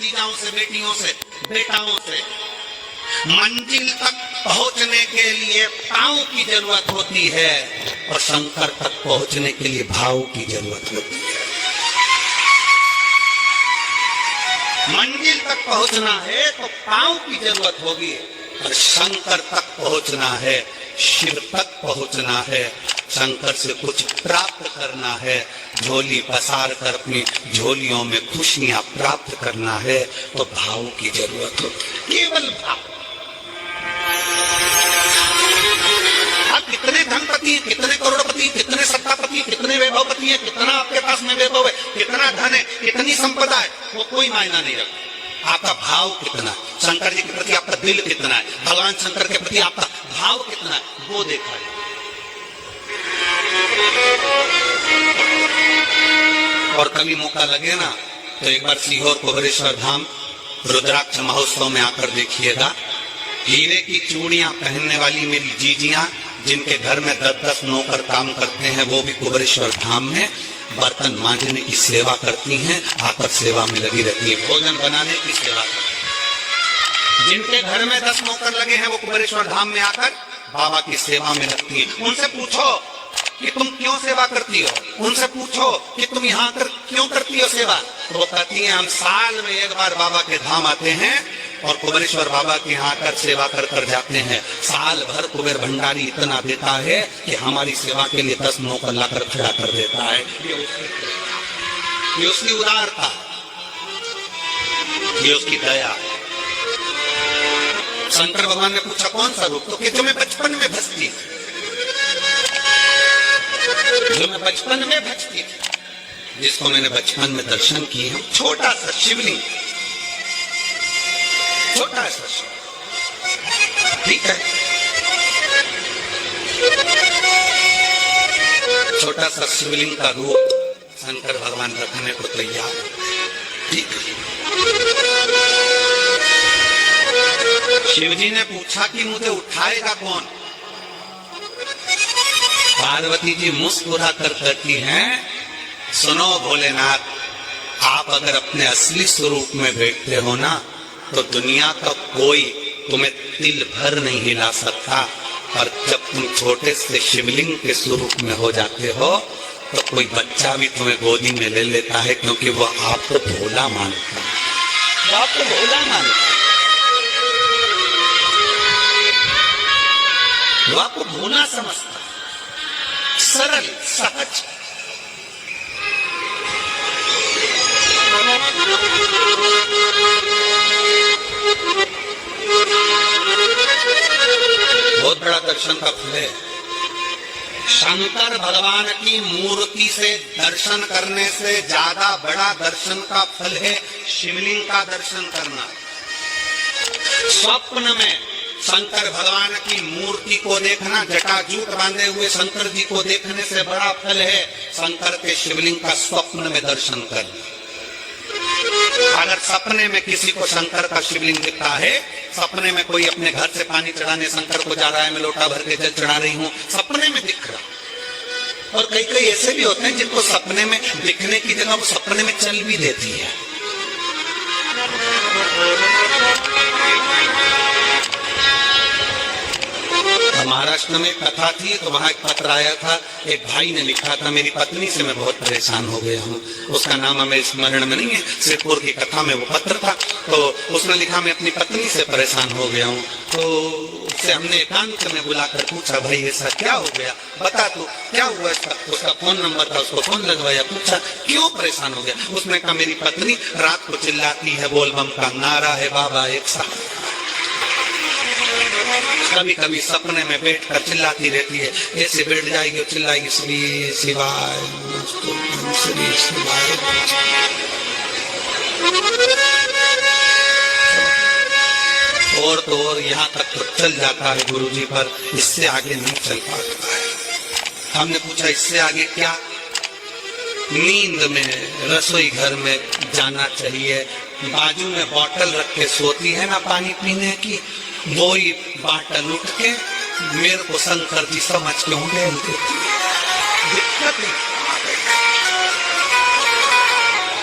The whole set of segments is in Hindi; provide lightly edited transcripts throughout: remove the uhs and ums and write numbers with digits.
जीजाओं से, बेटियों से, बेटाओं से। मंजिल तक पहुंचने के लिए पांव की जरूरत होती है और शंकर तक पहुंचने के लिए भाव की जरूरत होती है। मंजिल तक पहुंचना है तो पांव की जरूरत होगी और शंकर तक पहुंचना है, शिव तक पहुंचना है, शंकर से कुछ प्राप्त करना है, झोली पसार कर अपनी झोलियों में खुशियां प्राप्त करना है तो भाव की जरूरत हो, केवल भाव। आप कितने धनपति हैं, कितने करोड़पति, कितने सत्तापति, कितने वैभवपति हैं, कितना आपके पास में वैभव है, कितना धन है, कितनी संपदा है, वो कोई मायना नहीं रखता। आपका भाव कितना, शंकर जी के प्रति आपका दिल कितना है, भगवान शंकर के प्रति आपका भाव कितना है, वो देखा है। और कभी मौका लगे ना तो एक बार सीहोर कोहरेश्वर धाम रुद्राक्ष महोत्सव में आकर देखिएगा। हीरे की चूड़ियां पहनने वाली मेरी जीजियां, जिनके घर में 10-10 नौकर काम करते हैं, वो भी कोहरेश्वर धाम में बर्तन मांजने की सेवा करती हैं, आकर सेवा में लगी रहती है, भोजन बनाने की सेवा करती हैं। जिनके घर में 10 नौकर लगे हैं वो कोहरेश्वर धाम में आकर बाबा की सेवा में लगती है। उनसे पूछो कि तुम क्यों सेवा करती हो, उनसे पूछो कि तुम यहाँ आकर क्यों करती हो सेवा, तो वो कहती हैं हम साल में एक बार बाबा के धाम आते हैं और कुबेरेश्वर बाबा के यहाँ आकर सेवा कर कर जाते हैं। साल भर कुबेर भंडारी इतना देता है कि हमारी सेवा के लिए 10 नौकर लाकर खड़ा कर देता है। ये उसकी उदारता, ये उसकी दया। शंकर भगवान ने पूछा कौन सा रूप, तो कि जो मैं बचपन में भजती थी, जो मैं बचपन में भजती थी, जिसको मैंने बचपन में दर्शन किए हैं, छोटा सा शिवलिंग, छोटा सा, ठीक है, छोटा सा शिवलिंग का रूप शंकर भगवान रखने को तैयार, ठीक है। शिवजी ने पूछा कि मुझे उठाएगा कौन। पार्वती जी मुस्कुरा कर कहती हैं, सुनो भोलेनाथ, आप अगर अपने असली स्वरूप में बैठते हो ना तो दुनिया का कोई तुम्हें तिल भर नहीं हिला सकता, और जब तुम छोटे से शिवलिंग के स्वरूप में हो जाते हो तो कोई बच्चा भी तुम्हें गोदी में ले लेता है, क्योंकि वो आपको भोला मानता है, वो आपको भोला मानता है, वो आपको भोला समझता है, सरल सहज। बहुत बड़ा दर्शन का फल है। शंकर भगवान की मूर्ति से दर्शन करने से ज्यादा बड़ा दर्शन का फल है शिवलिंग का दर्शन करना। स्वप्न में शंकर भगवान की मूर्ति को देखना, जटाजूट बांधे हुए शंकर जी को देखने से बड़ा फल है शंकर के शिवलिंग का स्वप्न में दर्शन करना। अगर सपने में किसी को शंकर का शिवलिंग दिखता है, सपने में कोई अपने घर से पानी चढ़ाने शंकर को जा रहा है, मैं लोटा भर के जल चढ़ा रही हूँ, सपने में दिख रहा। और कई कई ऐसे भी होते हैं जिनको सपने में दिखने की जगह वो सपने में चल भी देती है। महाराष्ट्र में कथा थी तो वहां एक पत्र आया था, एक भाई ने लिखा था, मेरी पत्नी से मैं बहुत परेशान हो गया हूँ। उसका नाम हमें स्मरण में नहीं है, सिरपुर की कथा में वो पत्र था। तो उसने लिखा मैं अपनी पत्नी से परेशान हो गया हूँ। तो उससे हमने एकांत में बुलाकर पूछा, भाई ऐसा क्या हो गया, बता तू क्या हुआ। उसका फोन नंबर था, उसको फोन लगवाया, पूछा क्यों परेशान हो गया। उसने कहा मेरी पत्नी रात को चिल्लाती है, बोल बम का नारा है बाबा एक साथ, कभी कभी सपने में बैठकर चिल्लाती रहती है, ऐसे बैठ जाएगी और चिल्लाएगी श्री शिवाय श्री शिवाय। और तो और यहाँ तक तो चल जाता है गुरुजी, पर इससे आगे नहीं चल पाता है। हमने पूछा इससे आगे क्या। नींद में रसोई घर में जाना चाहिए, बाजू में बोतल रख के सोती है ना पानी पीने की, वो ही बाटल उठ के मेरे को शंकर जी समझ के होंगे, दिक्कत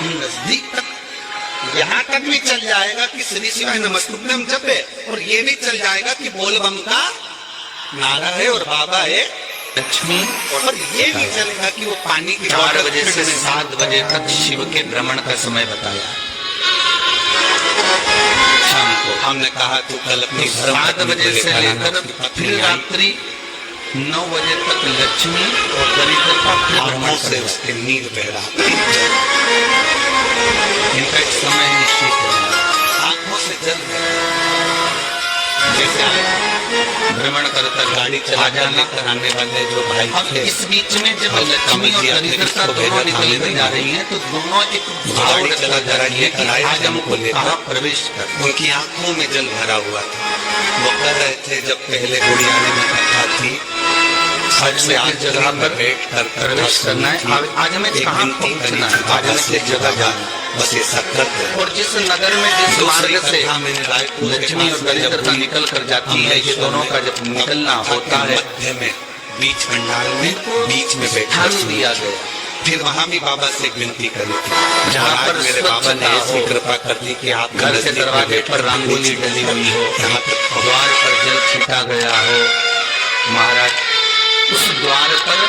नजदीक तक यहाँ तक भी चल जाएगा कि श्री शिवाय नमस्तुभ्यम जपे, और ये भी चल जाएगा कि बोल बम का नारा है और बाबा है लक्ष्मी, और ये भी चलेगा कि वो पानी की 4 बजे से 7 बजे तक शिव के भ्रमण का समय बताया। शाम को हमने कहा तू कल अपनी 7 बजे से लेकर फिर रात्रि 9 बजे तक लक्ष्मी और दरिद्रता फिर भ्रमण से उसके नींद बहरा, इनका एक समय निश्चित है। आंखों से जल जैसे भ्रमण करता गाड़ी चला जाना कराने वाले जो भाई अब थे, इस बीच में जब लक्ष्मी और दरिद्रता दोनों निकल कर जा रही हैं तो दोनों एक गाड़ी चला जा रही है, कि आज हमको कहाँ प्रवेश कर। उनकी आंखों में जल भरा हुआ था। वो कह रहे थे जब पहले गुड़ियाने में कथा थी, आज में एक जगह पर बैठ कर प्रवेश करना है, आज हमें कहाँ पहुँचना है, आज हमें किस जगह जाना, बस ये सत्तर। और जिस नगर में जिस मार्ग से लक्ष्मी और दरिद्रता निकल कर जाती है, ये दोनों का जब निकलना होता है मध्य में बीच पंडाल में बीच में ध्यान दिया गया। फिर वहाँ भी बाबा से विनती करी थी, जहाँ पर मेरे बाबा ने ऐसी कृपा कर दी कि आप घर के दरवाजे पर रंगोली डली हुई हो, यहाँ तक द्वार पर जल छिटा गया हो, महाराज उस द्वार पर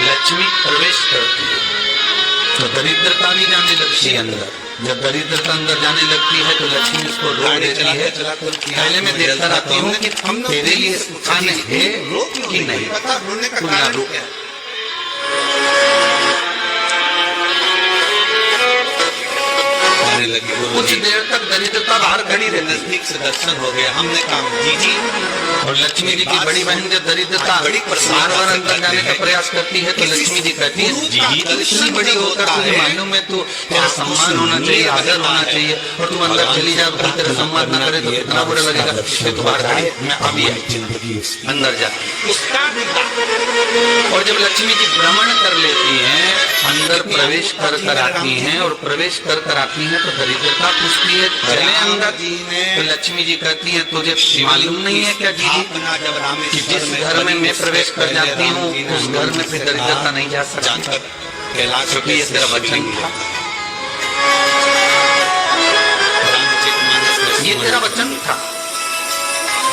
लक्ष्मी प्रवेश करती है तो दरिद्रता नहीं जाने लगती है अंदर। जब दरिद्रता अंदर जाने लगती है तो लक्ष्मी उसको रोक देती है। पहले मैं देखता रहती हूँ कि हम तेरे लिए खाने है कि नहीं, तू ना रोक। लगी कुछ देर तक दरिद्रता बाहर खड़ी रहती, नजदीक से दर्शन हो गया। हमने कहा जी और लक्ष्मी जी की बड़ी बहन जब दरिद्रता बार बार अंदर जाने का प्रयास करती है तो लक्ष्मी जी कहती है जी तू इतनी बड़ी होकर तुझे मालूम है तू तेरा सम्मान होना चाहिए, आदर होना चाहिए, और तू अंदर चली जाए तो तेरा सम्मान न करे तो कितना बुरा लगेगा, इसलिए तू बाहर खड़ी मैं अभी जिंदगी अंदर जा। और जब लक्ष्मी जी भ्रमण कर लेती हैं, अंदर प्रवेश कर कर आती हैं और प्रवेश कर कर आती हैं तो दरिद्रता पूछती है चले अंदर, तो लक्ष्मी जी कहती है तुझे मालूम नहीं है क्या जी कि जिस घर में मैं प्रवेश कर जाती हूँ उस घर में फिर दरिद्रता नहीं जा सकती, क्योंकि ये तेरा वचन था, ये तेरा वचन था।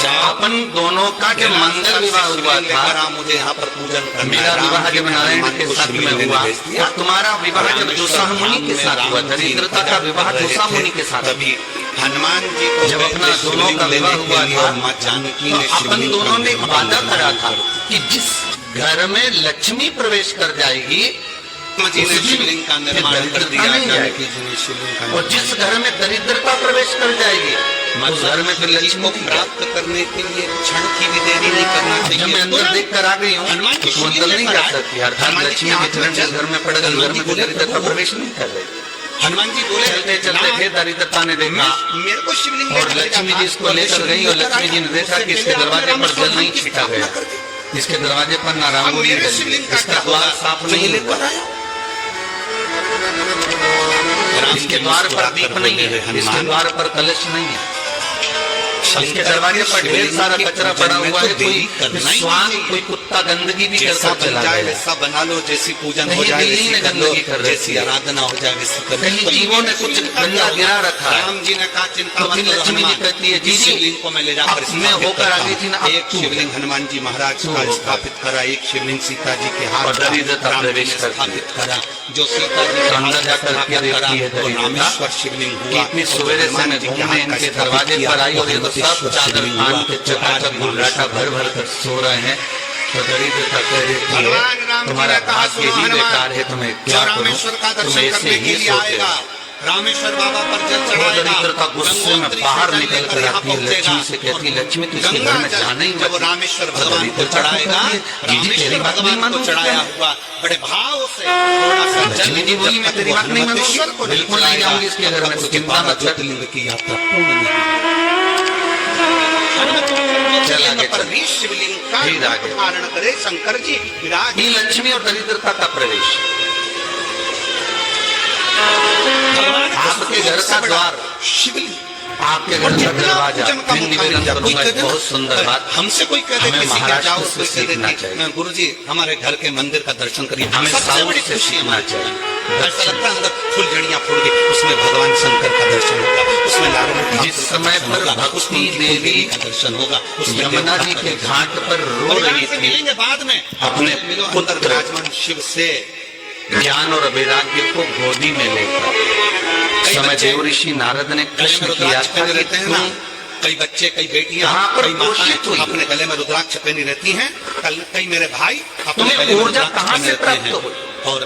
अपन दोनों का जब मंगल विवाह हुआ था, मुझे यहाँ पर पूजन करना, मेरा विवाह जब नारायण के साथ में हुआ और तुम्हारा विवाह जब जोसा मुनि के साथ हुआ, दरिद्रता का विवाह जोसा मुनि के साथ, तभी हनुमान जी को जब अपना दोनों का विवाह हुआ था माँ जानकी तो ने अपन दोनों ने एक वादा करा था कि जिस घर में लक्ष्मी प्रवेश कर जाएगी शिवलिंग का निर्माण कर दिया, और जिस घर में दरिद्रता प्रवेश कर जाएगी उस घर में फिर लक्ष्मी को प्राप्त करने के लिए क्षण की भी देरी नहीं करना जब चाहिए। मैं अंदर देख कर आ गई हूँ तो अंदर नहीं जा सकती, अर्थात लक्ष्मी के चरण जिस घर में पड़ गए घर में फिर दरिद्रता प्रवेश नहीं कर रही। हनुमान जी बोले चलते चलते फिर दरिद्रता ने देखा मेरे को शिवलिंग और लक्ष्मी जी इसको लेकर गई और लक्ष्मी जी ने देखा कि इसके दरवाजे पर जल नहीं छीटा गया, इसके दरवाजे पर ना रंगोली डली, इसका द्वार साफ नहीं है, इसके द्वार पर दीप नहीं है, इसके द्वार पर कलश नहीं है, इसके दरवाजे पर ढेर सारा कचरा पड़ा हुआ है, कोई स्वान कोई कुत्ता गंदगी भी करता चला जाए, वैसा बना लो, जैसी पूजन हो कहीं जाए बिल्ली ने गंदगी कर रही जैसी आराधना हो जाए वैसी कर, कहीं जीवों ने कुछ गंदा गिरा रखा है। राम जी ने कहा चिंता तो फिर मत करो लक्ष्मी जी हनुमान, कहती है जी शिवलिंग को मैं ले जाकर अब मैं होकर आ गई थी ना, अब एक तू शिवलिंग हनुमान जी महाराज का स्थापित करा, एक शिवलिंग सीता जी के हाथ और दरिद्रता राम जी ने प्रवेश करती है। स्थापित करा, जो सीता जी के अंदर हाथ जाकर स्थापित के करा, देखती है तो दरिद्रता रामेश्वर शिवलिंग कि हुआ। इतनी सवेरे से मैं घूमने इनके दरवाजे पर आई और ये तो सब चादर खान के चकाचक गुर्राटा भर भर कर सो रहे हैं, तो दरिद्रता कह देती है तुम्हारा भाग्य ही बेकार है, तुम्हें क्या करूं, रामेश्वर का तुम दर्शन ऐसे करने के ही लिए सोते आएगा, रामेश्वर बाबा पर जल हो। चढ़ाएगा, दरिद्रता गुस्से में बाहर निकल कर आती है, लक्ष्मी से कहती है लक्ष्मी तू इसके घर में जाना ही जब मत। रामेश्वर भगवान को चढ़ाएगा, जी तेरी बात नहीं भगवान को मानूंगी चढ़ाया हुआ बड़े भाव से थोड़ा सा लक्ष्मी जी बोली मैं तेरी बात नहीं मानूंगी, बिल्कुल नहीं जाऊंगी इसके घर में, तो चिंता मत कर। ज्योतिर्लिंग की यात्रा पूर्ण नहीं चल आगे पर चल। भी शिवलिंग का फिर आगे। धारण करे शंकर जी विराज। ये लक्ष्मी और दरिद्रता का प्रवेश, आपके घर का द्वार, शिवलिंग आपके घर का दरवाजा, मैं निवेदन करूंगा एक बहुत सुंदर बात, हमसे कोई कहते हमें किसी के महाराष्ट्र जाओ से कोई सीखना कहते चाहिए। गुरु जी हमारे घर के मंदिर का दर्शन करिए, हमें सबसे साउथ बड़ी से खुशी सीखना हमारी चाहिए। ऐसा लगता है अंदर फुलझड़ियां फूट गई, उसमें भगवान शंकर का दर्शन होगा, उसमें नारायण जिस समय पर भक्ति देवी का दर्शन होगा, उसमें यमुना जी के घाट पर रो रही थी, मिलेंगे बाद में अपने पुत्र विराजमान शिव से ज्ञान और वैराग्य को गोदी में लेकर समय देव ऋषि नारद ने प्रश्न किया था कि तुम कई बच्चे, कई बेटियां, कहाँ पर कई पोषित हुई? माताएं अपने गले में रुद्राक्ष पहनी रहती हैं, कई मेरे भाई अपने तुम्हें गले में ऊर्जा रुद्राक्ष कहाँ पहने से रहते प्राप्त हैं। हुई? और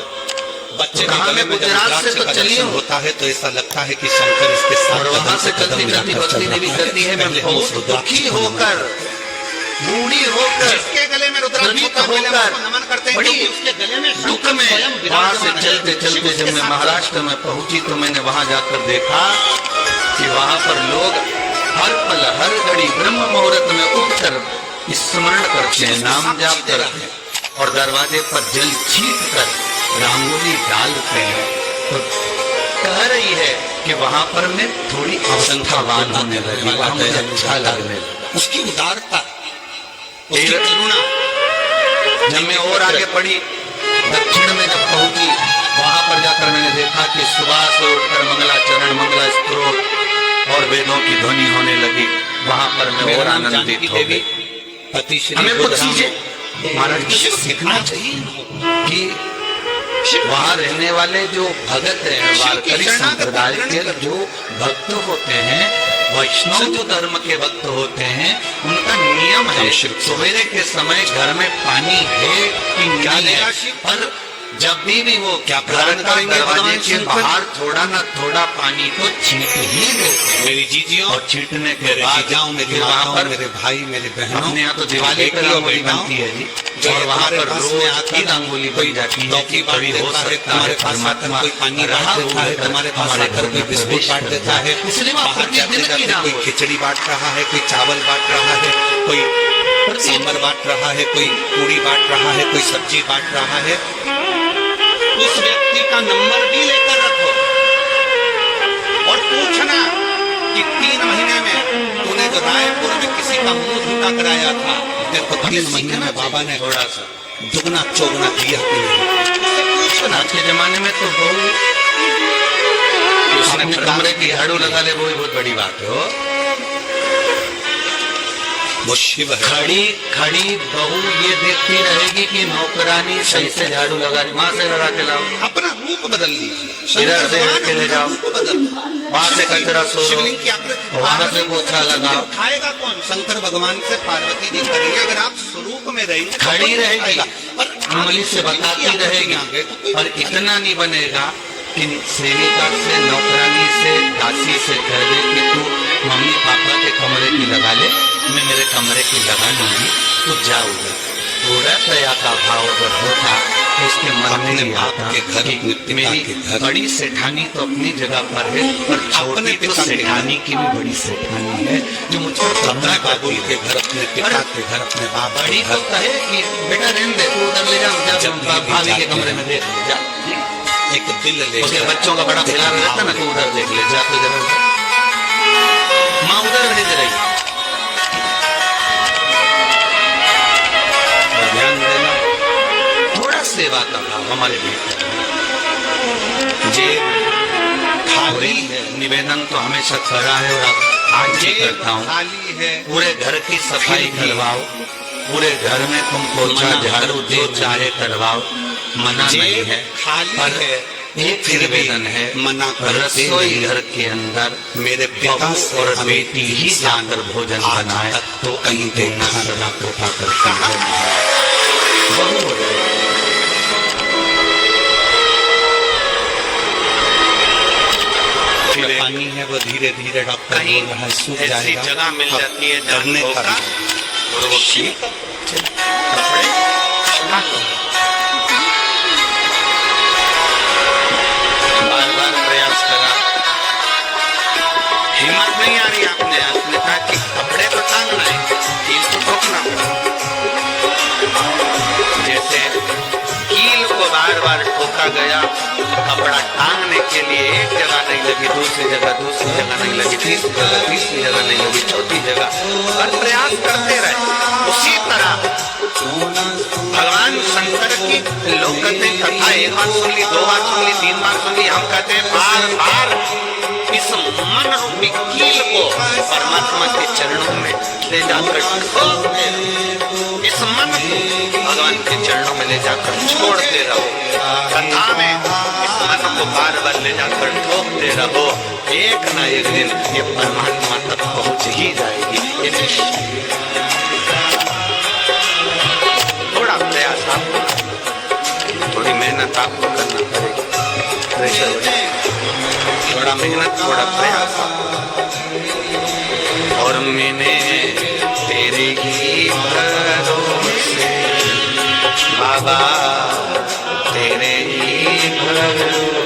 बच्चे तो के कहाँ गले में में जब गुजरात से रुद्राक्ष तो का चली दर्शन हूँ। होता है तो ऐसा लगता है कि शंकर इसके साथ और वहां से कदम चलती चलती मिलाकर भक्ति चल देवी रहा है। कहती है मैं पहले हम उस बहुत रुद्राक्ष दुखी को नमन होकर, बूढ़ी होकर, जिसके गले में रुद्राक्ष द्रवित होता है, पहले हम होकर, उसको नमन करते हैं, बड़ी क्योंकि उसके गले में दुख शंकर में स्वयं वहां से विराजमान है। चलते शिव चलते उसके जब मैं साथ महाराष्ट्र में पहुंची तो मैंने वहां जाकर देखा कि वहां पर लोग हर पल हर घड़ी ब्रह्म मुहूर्त में उठकर स्मरण करते हैं, नाम जाप करते हैं और दरवाजे पर जल छीट कर रंगोली डालते हैं। तो कह रही है कि वहां पर मैं थोड़ी अवसंख्यावान होने लगी, वहां मुझे अच्छा लगने लगा। उसकी उदारता, उसकी करुणा। जब मैं और आगे बढ़ी, दक्षिण में जब पहुंची, वहां पर जाकर मैंने देखा कि सुबह से उठकर मंगलाचरण, मंगला स्तोत्र और वेदों की ध्वनि होने लगी। वहां पर मैं और आनंदित हो गई। पति श्री हमें कुछ बुद्धराम चीजें महाराज जी से सीखना चाहिए कि वहां रहने वाले जो भगत हैं, वारकरी संप्रदाय के जो भक्त होते हैं, वैष्णव जो धर्म के भक्त होते हैं, उनका नियम है सवेरे के समय घर में पानी है कि नहीं है, पर जब भी वो क्या प्रार्थना करेंगे दरवाजे के बाहर थोड़ा ना थोड़ा पानी तो छींट ही देते हैं। मेरी जीजियों और छींटने के मेरे बाद जीजाओं, मेरी वहां माताओं, पर मेरे भाई, मेरे बहनों, अपने यहाँ तो दिवाली पर रंगोली बनती है जी, जो और वहाँ पर पास रोज में आता की है, रंगोली बन जाती है लौकी कि बांट कभी हो देता है, सकता तुम्हारे है पास आकर परमात्मा कोई पानी रहा बांट देता है, होकर तुम्हारे पास हमारे आकर घर कोई में बिस्कुट प्रवेश बांट देता है, इसलिए वहाँ बाहर प्रतिदिन जाते की जाते कोई रंगोली। खिचड़ी बांट रहा है, कोई चावल बांट रहा है, कोई सांबर बांट रहा है, कोई पूरी बांट रहा है, कोई सब्जी बांट रहा है। उस व्यक्ति का नंबर भी लेकर रखो और पूछना कि 3 महीने में तूने जो रायपुर में किसी का मुंह धुका कराया था, तेरे को 3 महीने में बाबा ने थोड़ा सा दुगना चौगुना दिया कि नहीं। पूछना। आज के जमाने में तो बहू अपने कमरे की झाड़ू लगा ले, वो बहुत बड़ी बात है। वो शिव है। खड़ी खड़ी बहू ये देखती रहेगी कि नौकरानी सही से झाड़ू लगा रही, वहां से लगा के लाओ, अपना रूप बदल लीजिए, इधर से के ले जाओ, रूप बदल, वहां से कचरा सो शिवलिंग की आकृति, वहां से पोछा लगाओ। खाएगा कौन? शंकर भगवान से पार्वती जी करेंगे। अगर आप स्वरूप में रहेंगे तो खड़ी कौन रहेगी, खाएगा? पर उंगली से बताती रहेगी, और इतना नहीं बनेगा कि सेविका से, नौकरानी से, दासी से कह दे कि तू मम्मी पापा के कमरे की लगा ले, मैं मेरे कमरे की लगा लूंगी, तो जाओगे। पूरा दया का भाव अगर होता तो उसके मन में नहीं आता कि मेरी बड़ी सेठानी तो अपनी जगह पर है, पर छोटी तो सेठानी की भी बड़ी सेठानी है जो मुझको कमरा बाबुल के घर, अपने पिता के घर, अपने बाप बड़ी तो कहे कि बेटा रहने दे, तू उधर ले जा, भाभी के कमरे में देख ले जा, एक दिल ले उसके बच्चों का बड़ा खिलाफ रहता ना, तू उधर देख ले जा, तो जरा माँ उधर भेज रही। ध्यान देना, थोड़ा सेवा का भाव हमारे भीतर जे खाली है। निवेदन तो हमेशा करा है और आज भी करता हूँ, खाली है, पूरे घर की सफाई करवाओ, पूरे घर में तुम पोछा झाड़ू जो चाहे करवाओ, मना नहीं है, खाली है, एक निवेदन है, मना करते रसोई नहीं। घर के अंदर मेरे पिता से और हमें बेटी ही जाकर भोजन आज बनाए तक तो कहीं देना देखा सदा कृपा करती है। बहू पानी है वो धीरे धीरे डॉक्टर कहीं बोल रहा है सूख ऐसी जाएगा। जगह मिल अब जाती है करने जहाँ का धोखा और वो कपड़े बार बार प्रयास करा, हिम्मत नहीं आ रही आपने कहा कि कपड़े तो टांगना है, कील तो ठोकना पड़ा। जैसे कील को बार बार ठोका गया, कपड़ा टांगने के लिए एक जगह नहीं लगी, दूसरी जगह नहीं लगी, तीसरी जगह नहीं लगी, चौथी जगह, पर प्रयास करते रहे। उसी तरह भगवान शंकर की लोग कहते हैं कथा एक बार सुन ली, दो बार सुन ली, तीन बार सुन ली, हम कहते हैं बार बार इस मन रूपी कील को परमात्मा के चरणों में ले जाकर ठोक दे। इस मन को भगवान के चरणों में ले जाकर छोड़ते रहो। कथा में इस मन को बार बार ले जाकर ठोकते रहो। एक ना एक दिन ये परमात्मा तक पहुंच ही जाएगी। थोड़ा प्रयास आपको, थोड़ी मेहनत आपको करना पड़ेगी। प्रेशर थोड़ा मेहनत, थोड़ा प्रयास। और मैंने तेरे ही भरोसे बाबा, तेरे ही भरोसे